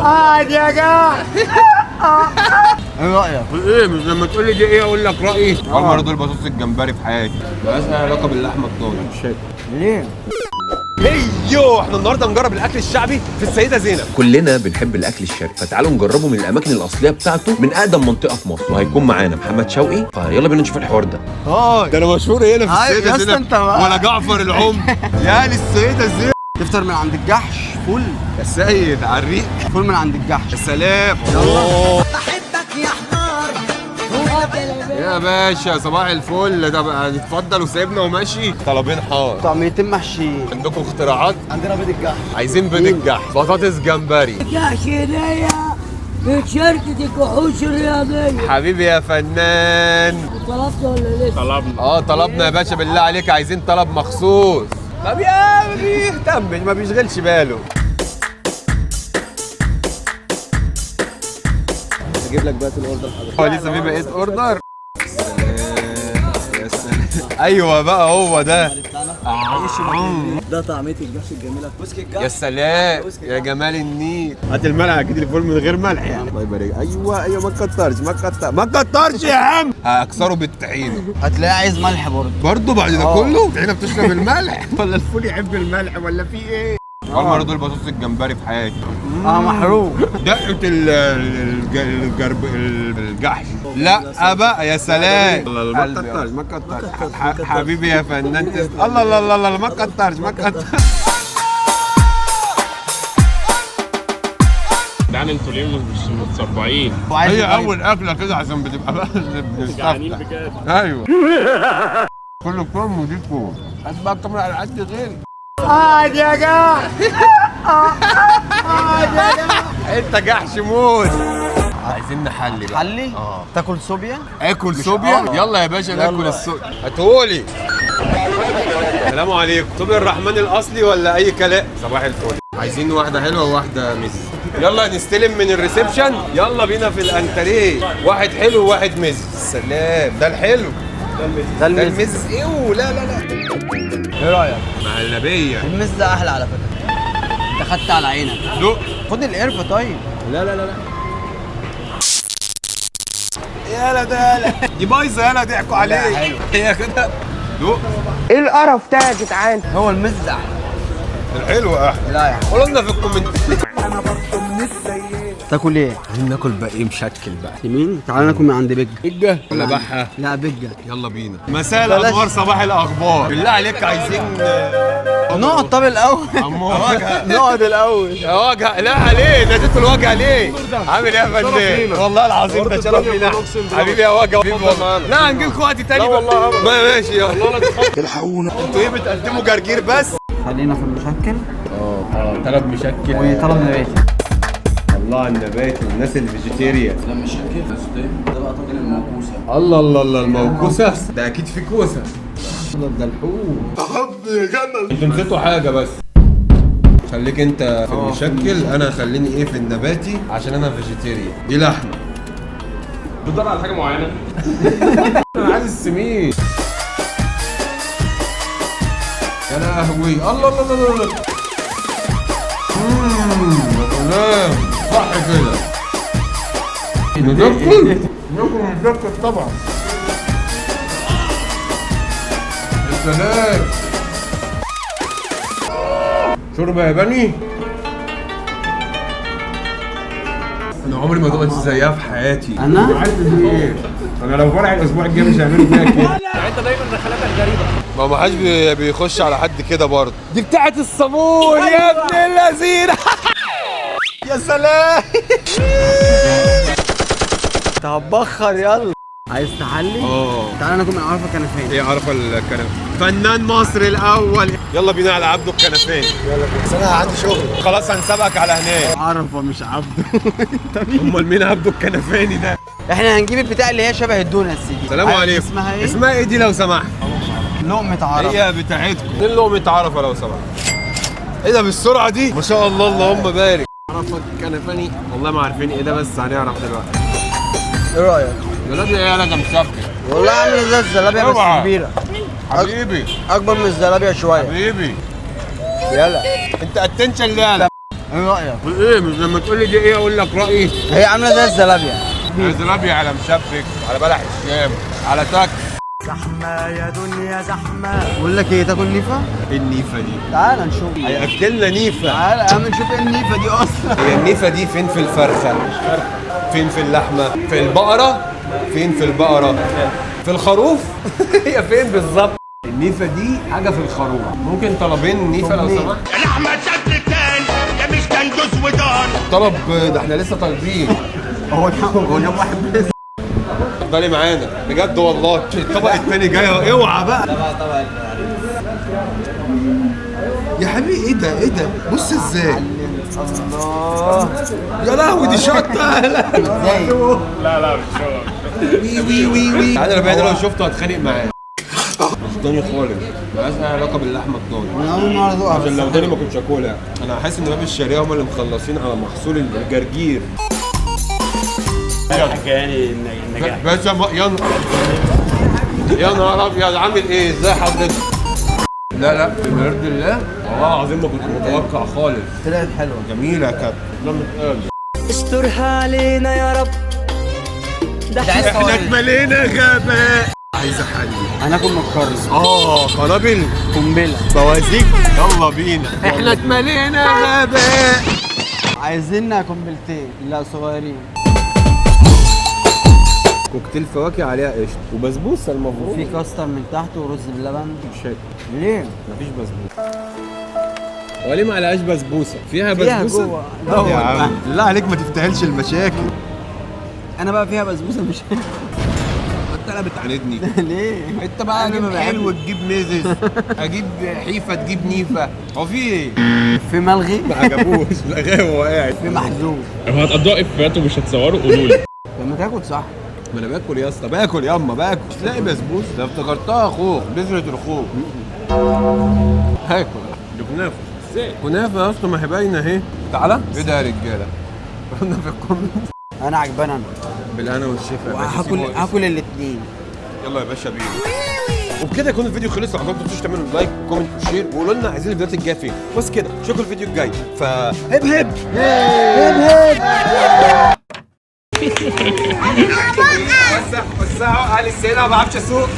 قاعد يا جماعه. ايه رايك؟ ايه مش لما تقول لي دي ايه اقول لك رايي؟ اول مره دول بصوص الجمبري في حياتي، مالهاش اي علاقه باللحمه الضاني. مش شايف ليه؟ هيو احنا النهارده نجرب الاكل الشعبي في السيده زينب. كلنا بنحب الاكل الشرقي، فتعالوا نجربه من الاماكن الاصليه بتاعته من اقدم منطقه في مصر، وهيكون معانا محمد شوقي، فيلا بينا نشوف الحوار ده. ده انا مشهور هنا في السيده يا اسطى زينب انت بقى. ولا جعفر العمده. يا للسيده زينب. تفطر من عند الجحش فول. يا سيد على الريق. فول من عند الجحش. يا سلام. يلا. يا باشا صباح الفل. طب اتفضل وسيبنا وماشي. طلبين حار. طعميتين محشيين. عندكم اختراعات؟ عندنا بيض الجحش. عايزين بيض الجحش، بطاطس جمبري. جحش هدية بشركة الكحوش الرياضية. حبيبي يا فنان. طلبت ولا لسه؟ طلبنا يا باشا بالله عليك، عايزين طلب مخصوص. طب يا ما بيهتمش ما بيشغلش باله. اجيب لك بقى الاوردر حضرتك. هو لسه في بقيت اوردر. يا سلام. ايوه بقى هو ده. ده طعميه الجحش الجميله. وسكي الجحش. يا سلام يا جمال النيل. هات الملح اكيد الفول من غير ملح يعني. الله يبارك. ايوه ما تكترش يا عم. هكسره بالطحينه. هتلاقيه عايز ملح برضه بعد ده كله الطحينه بتشرب الملح ولا الفول يحب الملح ولا في ايه؟ اول مره دول بصوص الجمبري في حياتي. محروق. دقه الجحش. لا بقى يا سلام. ما تكترش حبيبي يا فنان. الله ما تكترش يعني انتوا ليه مش متصبعين؟ هي اول اكله كده عشان بتبقى بقى جعانين بنستفتح. بجد. ايوه. كله كوم ودي كوم. هات بقى الكاميرا على قد غيري. قاعد يا جماعه. قاعد يا جماعه. انت جحش موت. عايزين نحلي بقى. حلي؟ تاكل صوبيا؟ اكل صوبيا. يلا يا باشا ناكل الصوبيا. هاتهولي. السلام عليكم. صوبيا الرحمن الاصلي ولا اي كلام؟ صباح الفل. عايزين واحده حلوه وواحده ميزي. يلا نستلم من الريسبشن. يلا بينا في الانتريه. واحد حلو وواحد ميزي. السلام. ده الحلو. ده ده المز. الميزي. ايوه لا ايه رايك؟ مهلبيه. المز ده احلى على فكره. انت خدت على عينك. دوق. خد القرفه طيب. لا يالا ده يالا. دي بايظه يالا ضحكوا عليك. هي كده. دوق. ايه القرف ده يا جدعان؟ هو المز احلى. الحلو احلى. لا يا حبيبي. قولوا لنا في الكومنت. تاكل ايه؟ عايزين ناكل بقى ايه مشكل بقى. يمين؟ تعالى ناكل من عند بيجا. بيجا ولا بحة؟ لا بيجا. يلا بينا. مساء الانوار صباح الاخبار. بالله عليك عايزين نقعد طب الاول. واجهه. نقعد الاول. يا واجهه. لا عليه ناديته الواجهه ليه؟ عامل ايه يا فندم؟ والله العظيم ده شرف لينا. حبيبي يا واجهه. حبيبي والله. لا هنجيلكوا وقت تاني. لا والله ماشي يلا. الحقونا. انتوا ايه بتقدموا جرجير بس؟ خلينا في المشكل. طلب مشكل وطلب نباتي. الله على النبات والناس الفيجيتيريان. ده مش شكل. ده بقى طاجن الموكوسه. الله الموكوسه ده اكيد في كوسه. ده الحوم. انتوا نسيتوا حاجه بس. خليك انت في المشكل، انا خليني ايه في النباتي عشان انا فيجيتيريان. دي لحمه. بتدور على حاجه معينه؟ انا عايز السمين. يا لهوي. الله. سلام. صح كده. ناكل طبعا. يا سلام. شوربه ياباني. انا عمري ما دقت زيها في حياتي. انا عارف ايه؟ انا لو فرع الاسبوع الجاي مش هعملوا فيها كده. يعني انت دايما دخلاتك غريبه. ما حدش بيخش على حد كده برضه. دي بتاعت الصابون يا ابن اللذينه. يا سلام. هتبخر يلا. عايز تحلي؟ تعالى ناكل من عرفه كنفاني. ايه عرفه الكنفاني؟ فنان مصر الاول. يلا بينا على عبده الكنفاني. يلا بينا. بس انا عندي شغل. خلاص هنسابقك على هناك. عرفه مش عبده. انت مين؟ امال مين عبده الكنفاني ده؟ احنا هنجيب البتاع اللي هي شبه الدونتس دي. سلام عليكم. اسمها ايه؟ اسمها ايه دي لو سمحت؟ لقمة عرفه. هي بتاعتكم. فين لقمة عرفه لو سمحت؟ ايه ده بالسرعه دي؟ ما شاء الله اللهم بارك. عرفه الكنفاني والله ما عارفين ايه ده بس هنعرف دلوقتي. ايه رايك؟ الزلابيه ايه؟ انا مشكل والله عامله زي الزلابيه بس كبيره. حبيبي. اكبر من الزلابيه شويه. حبيبي. يلا. انت اتنشن ليه؟ ايه رايك؟ ايه مش لما تقول لي دي ايه اقول لك رايي؟ هي عامله زي الزلابيه. زرابي على مشبك على بلح الشام على تاكس. بقول لك ايه، تاكل نيفه؟ ايه النيفه دي؟ تعال نشوف. هياكلنا نيفه. تعال يا عم نشوف ايه النيفه دي اصلا. هي النيفه دي فين في الفرخه؟ فين في اللحمه؟ في البقره؟ فين في البقره؟ في الخروف؟ هي فين بالظبط؟ النيفه دي حاجه في الخروف. ممكن طلبين نيفه لو سمحت؟ لحمة سدتان يا مش كان جوز ودان. طلب ده احنا لسه طالبين. هو نام واحد بس. اتفضلي معانا بجد والله. الطبق التاني جاي اوعى بقى. يا حبيبي ايه ده ايه ده؟ بص ازاي. الله. يا لهوي دي شطه. ازاي؟ لا مش هو. وي تعالى انا لو شفته هتخانق معاه. مش ضاني خالص، ملهاش اي علاقه باللحمه الضاني. انا اول مره ادوقها. عشان لو ضاني ما كنتش اكلها. انا حاسس ان باب الشارع هم اللي مخلصين على محصول الجرجير. حكاني النجاح. باشا يا نهار ابيض عامل ايه؟ ازاي حضرتك؟ لا بمرد الله والله العظيم ما كنت متوقع خالص. طلعت حلوه. جميله يا كابتن. لا متقال. استرها علينا يا رب. احنا اتملينا غباء. عايز احلي. هناكل مكرز. قنابل قنبله. بوازيك. يلا بينا. احنا اتملينا غباء. عايزين قنبلتين، لا صغيرين. كوكتيل فواكه عليها قشطه وبسبوسه المفروض. في كاستر من تحت ورز بلبن. مش هاكل. ليه؟ مفيش بسبوسه. هو ليه ما عليهاش بسبوسه؟ فيها فيها بسبوسه؟ جوه. يا عم بالله عليك ما تفتحلش المشاكل. انا بقى فيها بسبوسه مش انت انا بتعاندني. ليه؟ انت بقى أنا ما اجيب حلو بحبش. تجيب ميزز، اجيب حيفه تجيب نيفه. هو في ايه؟ في ملغي. ما عجبوش لغاه وهو قاعد. في محذوف. لو هتقضوا افات ومش هتصوروا قولوا لي. لما تاكل صح. ما انا باكل يا اسطى باكل ياما باكل. مش لاقي بسبوسه. ده افتكرتها خوخ بذره الخوخ. هاكل دي كنافه. ازاي؟ كنافه يا اسطى ما هي باينه اهي. تعالى. ايه ده يا رجاله؟ قلنا في الكومنت. انا عجبان انا. بالهنا والشفا يا باشا. هاكل الاثنين. يلا يا باشا بينا. وبكده يكون الفيديو خلص. لو ما تنسوش تعملوا لايك وكومنت وشير وقولوا لنا عايزين الفيديوهات الجايه فين. بس كده اشوفكم الفيديو الجاي. هب هب وسعوا اهل السينا ما بعرفش اسوق.